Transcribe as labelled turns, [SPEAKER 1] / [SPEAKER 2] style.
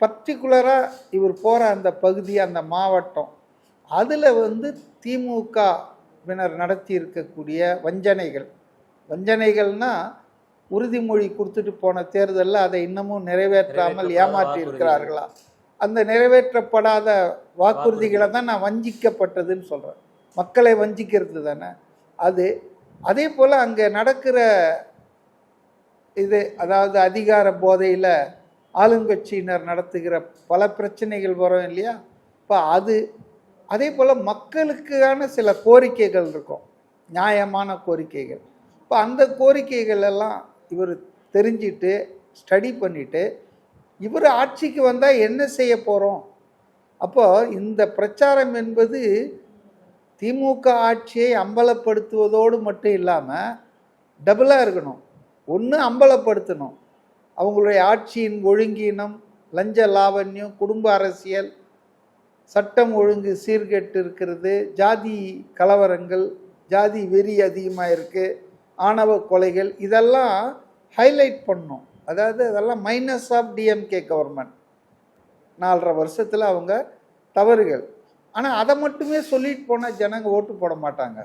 [SPEAKER 1] பர்டிகுலராக இவர் போகிற அந்த பகுதி, அந்த மாவட்டம், அதில் திமுகவினர் நடத்தி இருக்கக்கூடிய வஞ்சனைகள்னால் உறுதிமொழி கொடுத்துட்டு போன தேர்தலில் அதை இன்னமும் நிறைவேற்றாமல் ஏமாற்றி இருக்கிறார்களா, அந்த நிறைவேற்றப்படாத வாக்குறுதிகளை தான் நான் வஞ்சிக்கப்பட்டதுன்னு சொல்கிறேன். மக்களை வஞ்சிக்கிறது தானே அது. அதே போல் அங்கே நடக்கிற இது, அதாவது அதிகார போதையில் ஆளுங்கட்சியினர் நடத்துகிற பல பிரச்சனைகள் வரும் இல்லையா. இப்போ அதே போல் மக்களுக்கான சில கோரிக்கைகள் இருக்கும், நியாயமான கோரிக்கைகள். இப்போ அந்த கோரிக்கைகள் எல்லாம் இவர் தெரிஞ்சிட்டு ஸ்டடி பண்ணிவிட்டு இவர் ஆட்சிக்கு வந்தால் என்ன செய்ய போகிறோம். அப்போது இந்த பிரச்சாரம் என்பது திமுக ஆட்சியை அம்பலப்படுத்துவதோடு மட்டும் இல்லாமல் டபுளாக இருக்கணும். ஒன்று அம்பலப்படுத்தணும் அவங்களுடைய ஆட்சியின் ஒழுங்கீனம், லஞ்ச லாவண்யம், குடும்ப அரசியல், சட்டம் ஒழுங்கு சீர்கெட்டு இருக்கிறது, ஜாதி கலவரங்கள், ஜாதி வெறி அதிகமாக இருக்குது, ஆணவ கொலைகள், இதெல்லாம் ஹைலைட் பண்ணணும். அதாவது அதெல்லாம் மைனஸ் ஆஃப் டிஎம்கே கவர்மெண்ட் 4.5 வருஷத்தில் அவங்க தவறுகள். ஆனால் அதை மட்டுமே சொல்லிட்டு போனால் ஜனங்க ஓட்டு போட மாட்டாங்க.